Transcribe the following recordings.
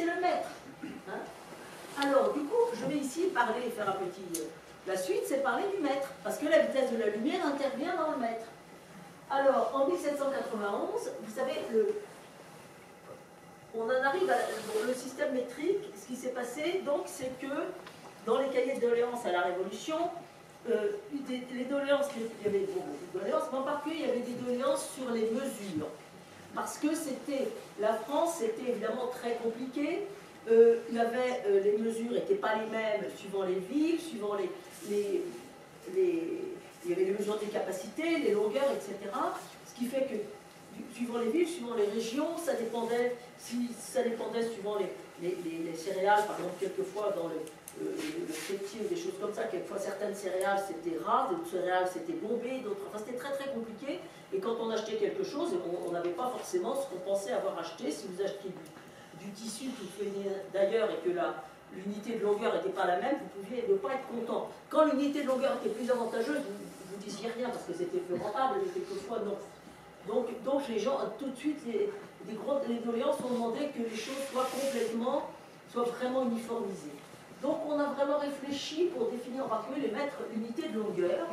c'est le mètre. Hein. Alors, du coup, je vais ici parler, faire un petit... la suite, c'est parler du mètre, parce que la vitesse de la lumière intervient dans le mètre. Alors, en 1791, vous savez, on en arrive à le système métrique. Ce qui s'est passé, donc, c'est que dans les cahiers de doléances à la Révolution, les doléances, il y avait des doléances, mais en particulier, il y avait des doléances sur les mesures. Parce que la France, c'était évidemment très compliqué. Il y avait, les mesures n'étaient pas les mêmes suivant les villes, suivant il y avait les mesures des capacités, les longueurs, etc. Ce qui fait que, suivant les villes, suivant les régions, ça dépendait suivant les céréales, par exemple, quelquefois dans le fruitier ou des choses comme ça, quelquefois certaines céréales c'était rare, d'autres céréales c'était bombé, d'autres... Enfin, c'était très très compliqué, et quand on achetait quelque chose, on n'avait pas forcément ce qu'on pensait avoir acheté. Si vous achetiez du tissu qui venait d'ailleurs et que l'unité de longueur n'était pas la même, vous pouviez ne pas être content. Quand l'unité de longueur était plus avantageuse, vous disiez rien parce que c'était plus rentable, et quelquefois non. Donc les gens, tout de suite, les doléances ont demandé que les choses soient vraiment uniformisées. Donc on a vraiment réfléchi pour définir en particulier les mètres unités de longueur.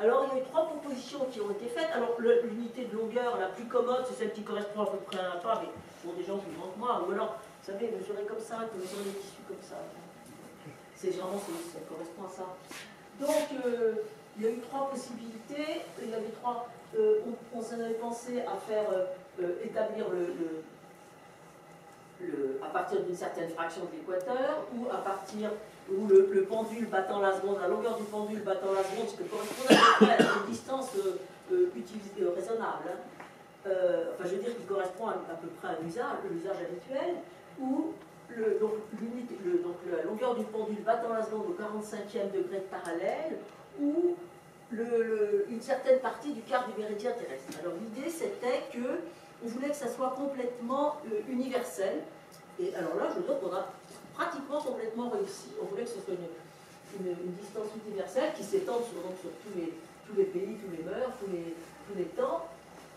Alors il y a eu 3 propositions qui ont été faites. Alors l'unité de longueur la plus commode, c'est celle qui correspond à peu près à un pas, mais pour des gens plus grands que moi, ou alors, vous savez, mesurer comme ça, mesurer les tissus comme ça. C'est vraiment, ça correspond à ça. Donc il y a eu 3 possibilités. Il y avait 3. On s'en avait pensé à faire établir à partir d'une certaine fraction de l'équateur, ou à partir où le pendule battant la seconde, la longueur du pendule battant la seconde, ce qui correspond à peu près à une distance raisonnable. Hein. Enfin, je veux dire, qui correspond à peu près à l'usage habituel, ou donc la longueur du pendule battant la seconde au 45e degré de parallèle, ou une certaine partie du quart du méridien terrestre. Alors l'idée c'était que on voulait que ça soit complètement universel. Et alors là, je veux dire qu'on a pratiquement complètement réussi. On voulait que ce soit une distance universelle qui s'étende sur tous les pays, tous les mœurs, tous les temps.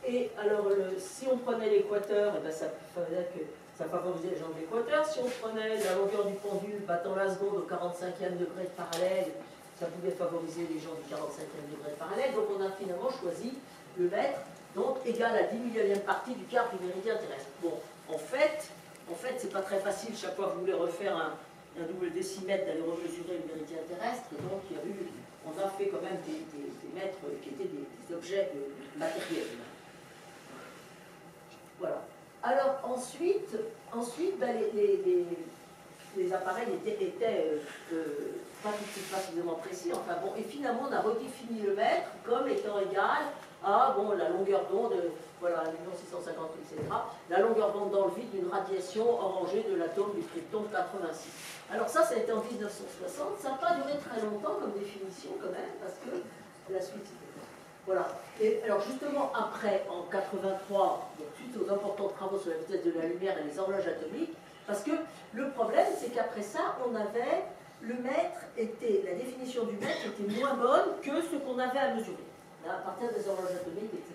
Et alors, si on prenait l'équateur, eh ben, ça favorisait les gens de l'équateur. Si on prenait la longueur du pendule battant la seconde au 45e degré de parallèle, ça pouvait favoriser les gens du 45e degré de parallèle. Donc on a finalement choisi le mètre, donc égal à 10 millionième partie du quart du méridien terrestre. Bon, en fait, c'est pas très facile chaque fois que vous voulez refaire un double décimètre d'aller remesurer le méridien terrestre. Donc on a fait quand même des mètres qui étaient des objets matériels. Voilà. Alors ensuite ben, les appareils étaient pas suffisamment précis. Enfin bon, et finalement on a redéfini le mètre comme étant égal à la longueur d'onde, voilà, 1 650, etc. La longueur d'onde dans le vide d'une radiation orangée de l'atome du krypton 86. Alors ça a été en 1960, ça n'a pas duré très longtemps comme définition quand même, parce que la suite c'était... Voilà. Et alors justement après, en 83, donc suite aux importants travaux sur la vitesse de la lumière et les horloges atomiques, parce que le problème c'est qu'après ça, on avait, la définition du mètre était moins bonne que ce qu'on avait à mesurer, à partir des horloges atomiques, etc.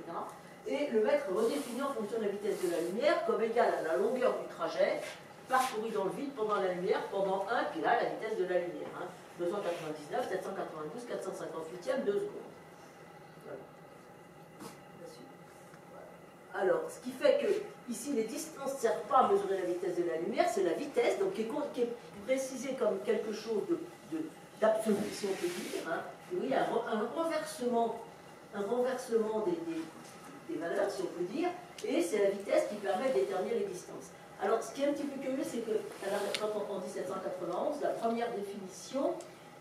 Et le mètre redéfini en fonction de la vitesse de la lumière comme égale à la longueur du trajet parcouru dans le vide pendant la lumière, pendant 1, puis là la vitesse de la lumière. Hein. 299, 792, 458e, 2 secondes. Alors, ce qui fait que, ici, les distances ne servent pas à mesurer la vitesse de la lumière, c'est la vitesse, donc qui est précisée comme quelque chose d'absolu, si on peut dire. Hein. Oui, un renversement des valeurs, si on peut dire, et c'est la vitesse qui permet de déterminer les distances. Alors, ce qui est un petit peu curieux, c'est que, en 1791, la première définition,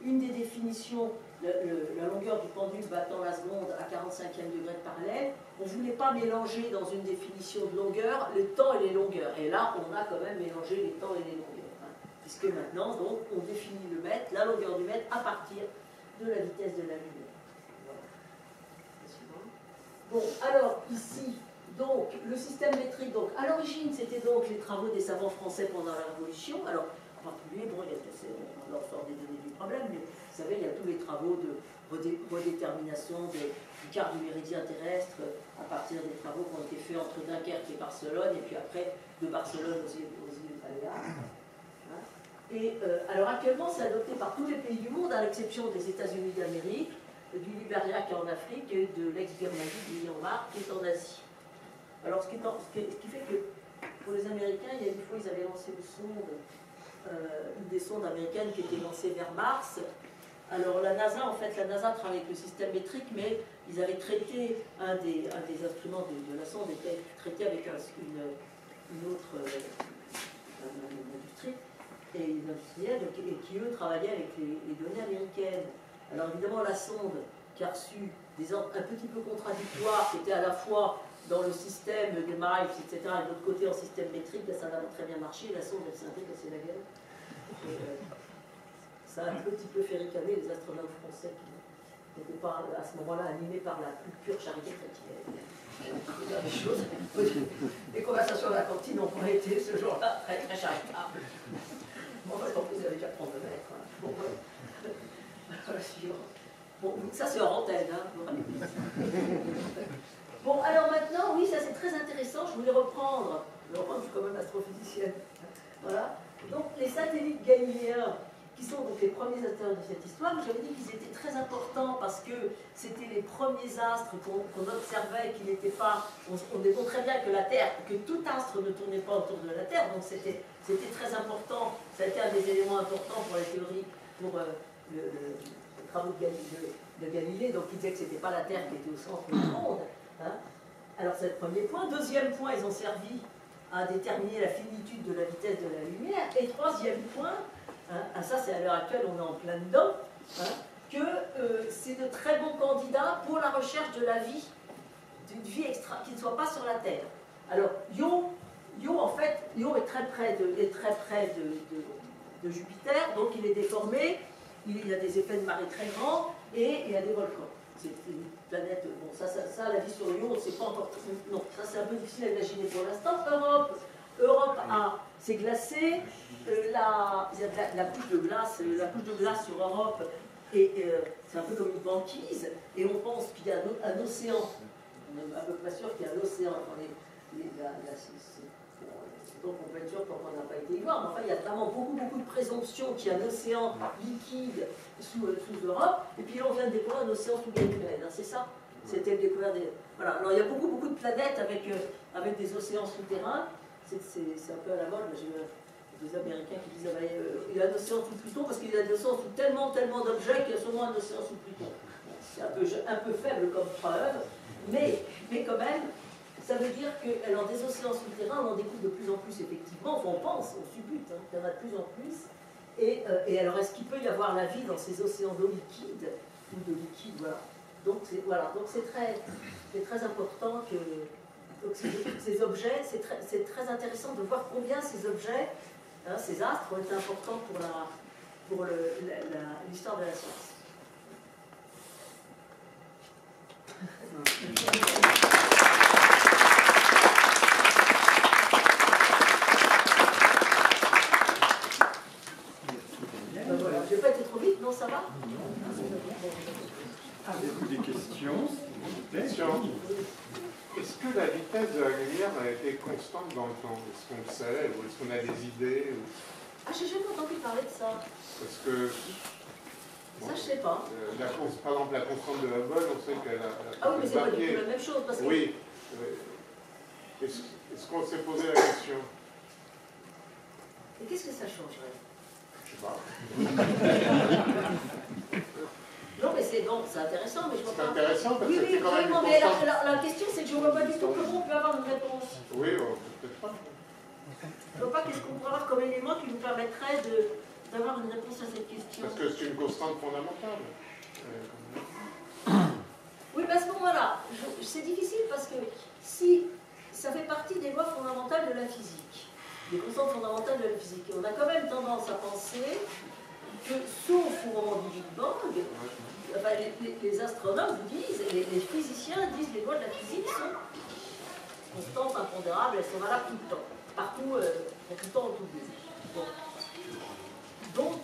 une des définitions, la longueur du pendule battant la seconde à 45e degré de parallèle, on ne voulait pas mélanger dans une définition de longueur les temps et les longueurs. Et là, on a quand même mélangé les temps et les longueurs. Hein, puisque maintenant, donc, on définit le mètre, la longueur du mètre, à partir de la vitesse de la lumière. Voilà. Bon, alors, ici, donc, le système métrique, donc, à l'origine, c'était donc les travaux des savants français pendant la Révolution. Alors, en particulier, bon, on leur sort des données du problème, mais vous savez, il y a tous les travaux de redétermination du quart du méridien terrestre à partir des travaux qui ont été faits entre Dunkerque et Barcelone, et puis après de Barcelone aux îles Baléares. Et alors actuellement, c'est adopté par tous les pays du monde, à l'exception des États-Unis d'Amérique, du Libéria qui est en Afrique et de l'ex-Birmanie du Myanmar qui est en Asie. Alors ce qui fait que pour les Américains, il y a une fois, ils avaient lancé une sonde, une des sondes américaines qui était lancée vers Mars. Alors la NASA, en fait, la NASA travaille avec le système métrique, mais ils avaient traité un des instruments de la sonde, était traité avec une autre industrie, et une industrielle, et qui eux travaillaient avec les données américaines. Alors évidemment, la sonde qui a reçu des ordres un petit peu contradictoires, qui étaient à la fois dans le système de Miles, etc., et de l'autre côté en système métrique, ça n'a pas très bien marché, la sonde, elle s'est un peu cassée la gueule. Ça a un petit peu fait ricaner les astronautes français qui n'étaient pas à ce moment-là animés par la plus pure charité chrétienne. Les conversations à la cantine n'ont pas été ce jour-là très très charitables. Bon, parce qu'en plus, ils avaient déjà 32 mètres. Hein. Bon, bon, ça c'est hors antenne. Hein. Bon, alors maintenant, oui, ça c'est très intéressant. Je voulais reprendre, je suis quand même astrophysicienne. Voilà. Donc, les satellites galiléens, qui sont donc les premiers acteurs de cette histoire, j'avais dit qu'ils étaient très importants parce que c'était les premiers astres qu'on observait, qui n'étaient pas. On démontrait très bien que la Terre, que tout astre ne tournait pas autour de la Terre, donc c'était très important. Ça a été un des éléments importants pour la théorie, pour les travaux de Galilée. Donc, il disait que ce n'était pas la Terre qui était au centre du monde. Hein. Alors, c'est le premier point. Deuxième point, ils ont servi à déterminer la finitude de la vitesse de la lumière. Et troisième point, hein, ça c'est à l'heure actuelle, on est en plein dedans, hein, que c'est de très bons candidats pour la recherche de la vie, d'une vie extra, qui ne soit pas sur la Terre. Alors, Io en fait, Io est très près de Jupiter, donc il est déformé, il y a des effets de marée très grands, et il y a des volcans. C'est une planète, bon, ça la vie sur Io, c'est pas encore, non, ça c'est un peu difficile à imaginer pour l'instant. Europe s'est glacée, la couche de glace sur Europe, c'est un peu comme une banquise, et on pense qu'il y a un océan, on n'est à peu près sûr qu'il y a un océan, donc on peut être sûr qu'on n'a pas été y voir, mais enfin il y a vraiment beaucoup de présomptions qu'il y a un océan liquide sous Europe, et puis là on vient de découvrir un océan sous Ganymède, hein, c'est ça. C'était découvert des... Voilà, alors il y a beaucoup de planètes avec des océans souterrains, c'est un peu à la mode, j'ai des Américains qui disent il y a un océan sous Pluton parce qu'il y a un océan sous tellement d'objets qu'il y a sûrement un océan sous Pluton. C'est un peu faible comme preuve, mais quand même, ça veut dire que alors, des océans souterrains, on en découvre de plus en plus effectivement, enfin, on pense, on suppute, hein, qu'il y en a de plus en plus. Et alors, est-ce qu'il peut y avoir la vie dans ces océans d'eau liquide ou de liquide, voilà. Donc c'est très important que ces objets, c'est très intéressant de voir combien ces objets, hein, ces astres, ont été importants pour l'histoire de la science. Voilà, je n'ai pas été trop vite, non, ça va? Avez-vous des questions? Est-ce que la vitesse de la lumière a été constante dans le temps? Est-ce qu'on le sait? Ou est-ce qu'on a des idées? Ah, j'ai jamais entendu parler de ça. Parce que... Bon, ça, je sais pas. Par exemple, la constante de Hubble, on sait qu'elle a... Ah oui, mais c'est pas du tout la même chose. Parce que... Oui. Est-ce qu'on s'est posé la question? Et qu'est-ce que ça changerait? Je sais pas. Non, mais c'est intéressant, mais je vois pas. C'est intéressant parce que c'est quand même. Oui, mais la question, c'est que je ne vois pas du tout comment on peut avoir une réponse. Oui, peut-être pas. Je ne vois pas qu'est-ce qu'on pourrait avoir comme élément qui nous permettrait d'avoir une réponse à cette question. Parce que c'est une constante fondamentale. Oui, mais à ce moment-là, c'est difficile parce que si ça fait partie des lois fondamentales de la physique, des constantes fondamentales de la physique, et on a quand même tendance à penser que, sauf au moment du Big Bang, enfin, les astronomes vous disent, et les physiciens disent les lois de la physique sont constantes, impondérables, elles sont valables tout le temps, partout, tout le temps, en tout lieu. Bon. Donc,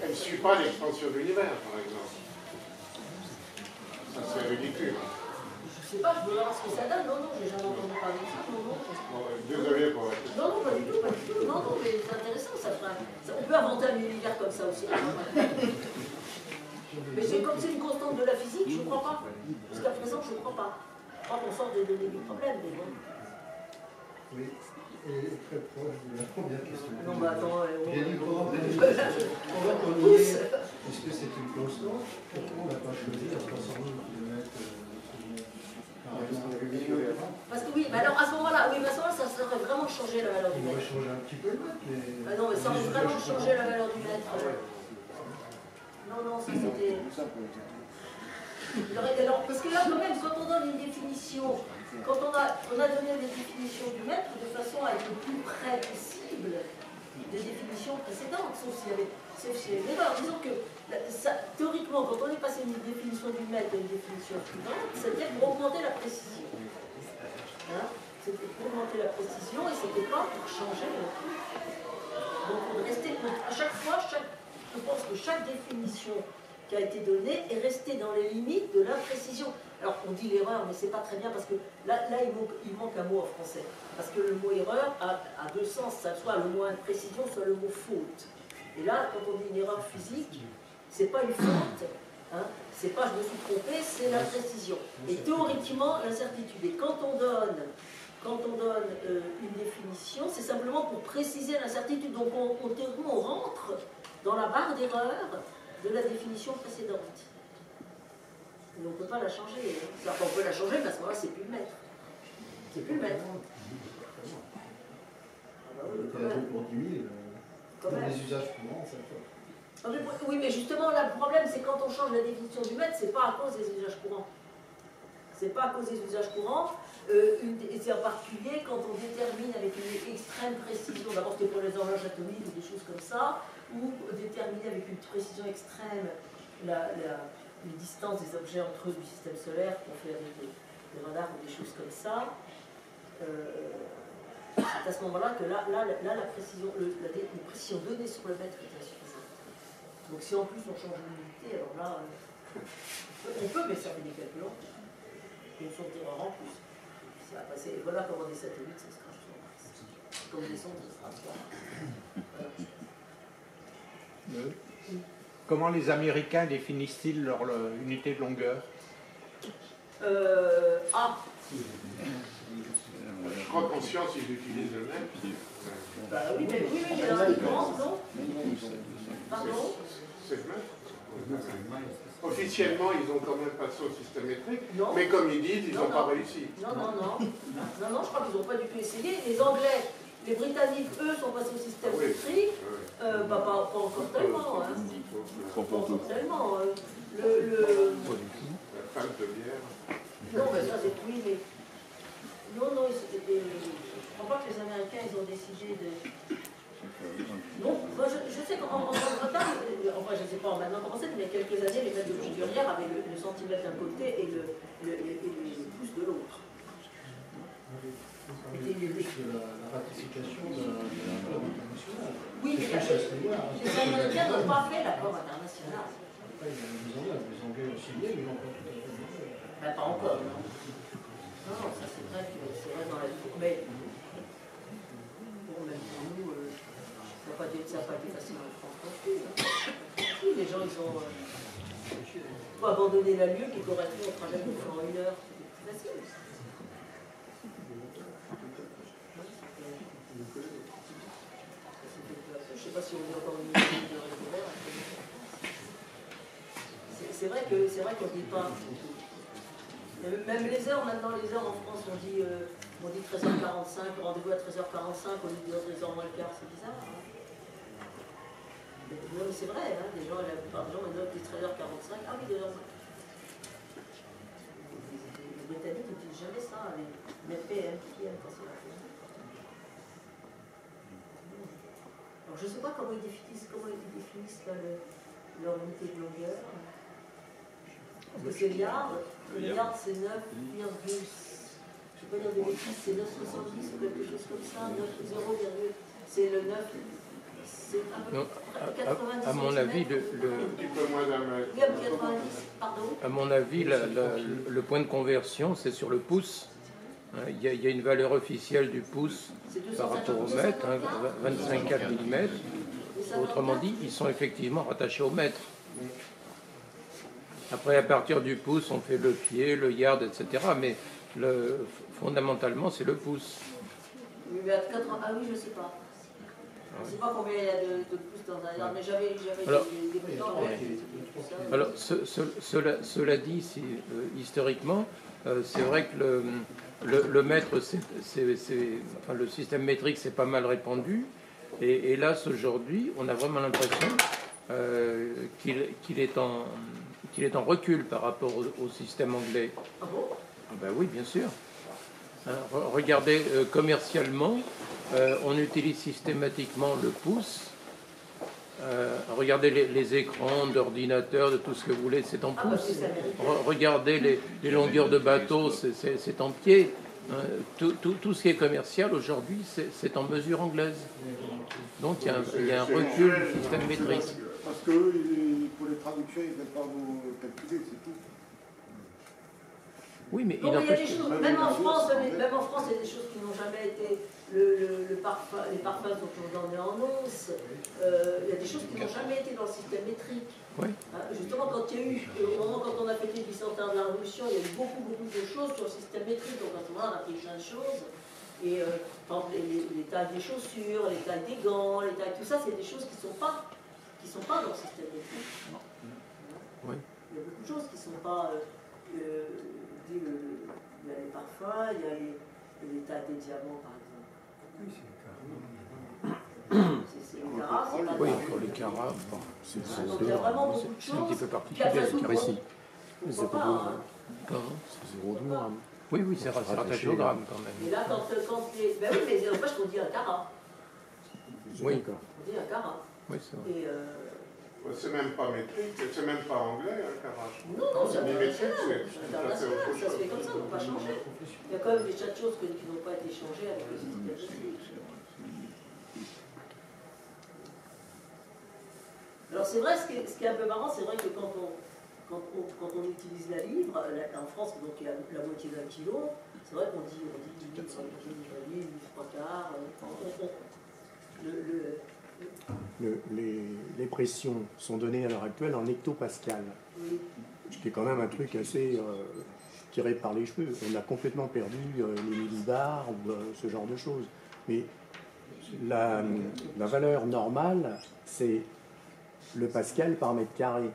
elle ne suit pas l'expansion de l'univers, par exemple. Ça, c'est ridicule. Je sais pas, je veux voir ce que ça donne. Non, j'ai jamais entendu parler de ça. Non. Désolé pour... Non, pas du tout. inventer un univers comme ça aussi. Mais c'est comme c'est une constante de la physique, je ne crois pas. Jusqu'à présent, je ne crois pas. Je crois qu'on sort des données du problème, mais bon. Oui, et très proche de la première question. Non, mais attends, J'ai dit comment on va terminer. Est-ce que c'est une constante? Pourquoi on n'a pas choisi à 300 000 km Parce que oui, mais alors à ce moment-là, oui, mais à ce moment-là, ça aurait vraiment changé la valeur du on aurait mètre. changé un petit peu le mètre, mais... Ah non, mais ça aurait vraiment changé la valeur du mètre. Non, non, ça c'était... Alors, parce que là, quand même, quand on donne une définition, quand on a donné des définitions du mètre de façon à être le plus près possible des définitions précédentes, sauf s'il y avait une erreur. Disons que, théoriquement, quand on est passé d'une définition du mètre à une définition suivante, c'était pour augmenter la précision. Hein, c'était pour augmenter la précision et c'était pas pour changer le truc. Donc, à chaque fois, je pense que chaque définition qui a été donnée est restée dans les limites de l'imprécision. Alors, on dit l'erreur, mais c'est pas très bien parce que là il manque un mot en français. Parce que le mot erreur a deux sens, soit le mot imprécision, soit le mot faute. Et là, quand on dit une erreur physique, c'est pas une faute, hein, c'est pas je me suis trompé, c'est l'imprécision. Et théoriquement, l'incertitude. Et quand on donne une définition, c'est simplement pour préciser l'incertitude. Donc théoriquement, on rentre dans la barre d'erreur de la définition précédente. Et on ne peut pas la changer. Hein. On peut la changer, mais à ce moment-là, c'est plus le maître. C'est plus le maître. Ah bah oui, quand même. Pour 10 000, Quand dans même. les usages courants, ça fait. Oui, mais justement, là, le problème, c'est quand on change la définition du maître, c'est pas à cause des usages courants. C'est pas à cause des usages courants. C'est en particulier quand on détermine avec une extrême précision, d'abord c'était pour les horloges atomiques ou des choses comme ça, ou déterminer avec une précision extrême les distances des objets entre eux du système solaire qu'on fait avec des radars ou des choses comme ça. C'est à ce moment-là que la précision, les précisions données sur le mètre est insuffisante. Donc si en plus on change l'unité, alors là, on peut, mais ça fait des calculs en plus. Une source d'erreur en plus. Et voilà comment des satellites, ça se crache sur Mars. Comme des sondes, ça se crache sur Mars. Voilà. Comment les Américains définissent-ils leur unité de longueur? Je crois qu'en science, ils utilisent le mètre. Bah oui, mais dans la différence, non? Pardon? C'est le mètre. Officiellement, ils ont quand même passé au système métrique, non. Mais comme ils disent, ils n'ont pas réussi. Non, je crois qu'ils n'ont pas du tout essayé. Les Anglais, les Britanniques, eux, sont passés au système métrique. Pas encore tellement. Hein. Pas encore tellement. La femme de bière. Non, mais ça, c'est oui, mais... Non, je crois pas que les Américains, ils ont décidé de... Non, moi, je sais qu'en Bretagne, enfin je ne sais pas maintenant comment c'est, mais il y a quelques années, les maîtres de Pondurière avaient le centimètre d'un côté et le pouce de l'autre. De la ratification de l'accord international. Oui, mais les Américains n'ont pas fait l'accord international. Après, les Anglais ont signé, mais ils n'ont pas tout à fait signé. Ben, pas encore, non. Non, ça c'est vrai que c'est vrai dans la vie. Mais bon, même pour nous, ça n'a pas été facile en France non plus. Hein. Oui, les gens, ils ont faut abandonner la lieue qui correspond au trajet qu'on fait en 1 heure. C'était plus facile. Je ne sais pas si on est encore une minute de récupérer. C'est vrai qu'on ne dit pas. Même les heures, maintenant les heures en France, on dit 13h45, rendez-vous à 13h45 au lieu de 13h moins le quart, c'est bizarre. Hein. Non, mais c'est vrai, hein, la plupart des gens maintenant disent 13h45, ah oui, 2h. Les Britanniques n'utilisent jamais ça, les PM, quand c'est la fin. Alors je ne sais pas comment ils définissent là, leur unité de longueur. Parce que c'est yard, le yard c'est 9, je ne vais pas dire de bêtises, c'est 9,70 ou quelque chose comme ça, 9,0, c'est le 9, c'est à peu près 90 à mon avis, Un petit peu moins d'un mètre. Oui, 90, pardon. À mon avis, le point de conversion, c'est sur le pouce. Il y a une valeur officielle du pouce par rapport au mètre, 25,4 mm. Autrement dit, ils sont effectivement rattachés au mètre. Après, à partir du pouce, on fait le pied, le yard, etc. Mais fondamentalement, c'est le pouce. Oui, mais à 80... Ah oui, je ne sais pas. Je ne sais pas combien il y a de pouces dans un yard, mais j'avais des moutons. Alors, cela dit, historiquement, c'est vrai que le mètre, enfin, le système métrique, c'est pas mal répandu. Et hélas, aujourd'hui, on a vraiment l'impression qu'il est en recul par rapport au système anglais. Ah bon? Ah ben oui, bien sûr. Hein, regardez, commercialement, on utilise systématiquement le pouce. Regardez les écrans d'ordinateur, de tout ce que vous voulez, c'est en pouce. Regardez les longueurs de bateau, c'est en pied. Tout ce qui est commercial aujourd'hui, c'est en mesure anglaise. Donc il y a un recul du système métrique. Parce que pour les traductions, ils ne peuvent pas vous calculer, c'est tout. Oui, mais il y a des choses, même en France, il y a des choses qui n'ont jamais été. Les parfums sont condamnés en onces. Il y a des choses qui n'ont jamais été dans le système métrique. Oui. Justement, quand il y a eu, au moment quand on a fêté le bicentenaire de la Révolution, il y a eu beaucoup de choses sur le système métrique. Donc à ce moment-là, on a appris plein de choses. Et par exemple, les tailles des chaussures, les tailles des gants, les tailles, tout ça, c'est des choses qui ne sont pas dans le système métrique. Oui. Il y a beaucoup de choses qui ne sont pas. Il y a les parfums, il y a les tailles des diamants, par exemple. C'est les carats, c'est pas oui, pour les carats, bon, c'est donc il y a vraiment beaucoup de choses. un petit peu particulier. Les carats ici. C'est pas. C'est 0,2 grammes. Oui, c'est rattaché au gramme quand même. Et là, quand les. Ben oui, mais n'empêche qu'on dit un carat. Oui, On dit un carat. oui, c'est vrai. Et C'est même pas métrique, c'est même pas anglais, hein, Carache. non, c'est métrique, international. c'est tout à fait autre Ça se chose. fait comme ça, on ne peut pas changer. Il y a quand même des tas de choses qui n'ont pas été changées avec le système métrique. Alors c'est vrai, ce qui est un peu marrant, c'est vrai que quand on utilise la livre, en France, donc il y a la moitié d'un kilo, c'est vrai qu'on dit livre, 3 quarts. Les pressions sont données à l'heure actuelle en hectopascal, Oui. ce qui est quand même un truc assez tiré par les cheveux. On a complètement perdu les millibars ou ce genre de choses. Mais la valeur normale, c'est le pascal par mètre carré.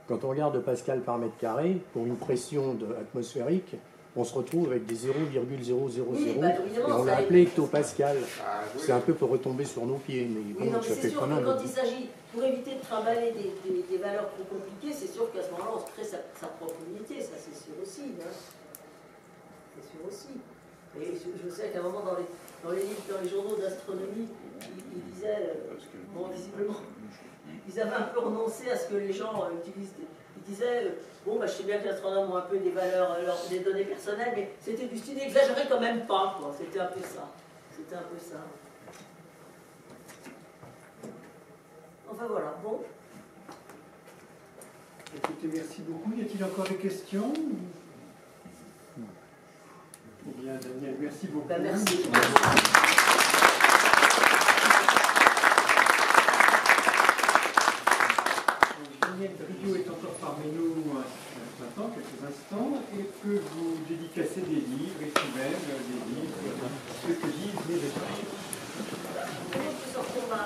Quand on regarde le pascal par mètre carré, pour une pression atmosphérique, on se retrouve avec des 0,000 Oui, et on l'a appelé hectopascal. Ah, oui. C'est un peu pour retomber sur nos pieds, mais Oui, bon, non, mais ça c'est fait sûr quand que même... quand il s'agit, pour éviter de trimballer des valeurs trop compliquées, c'est sûr qu'à ce moment-là, on se crée sa propre unité, ça c'est sûr aussi. Hein. C'est sûr aussi. Et je sais qu'à un moment, dans les journaux d'astronomie, ils disaient, bon, visiblement, ils avaient un peu renoncé à ce que les gens utilisent. Ils disaient, bon, je sais bien que les astronomes ont un peu des valeurs, des données personnelles, mais c'était du style exagéré quand même pas, quoi. C'était un peu ça. C'était un peu ça. Enfin voilà, bon. Écoutez, merci beaucoup. Y a-t-il encore des questions? Eh bien, Daniel, merci beaucoup. Ben, merci. Daniel Briot est encore parmi nous maintenant, quelques instants, et que vous dédicacez des livres, écrivaines, des livres, ce que disent les lecteurs. Je peux sortir ma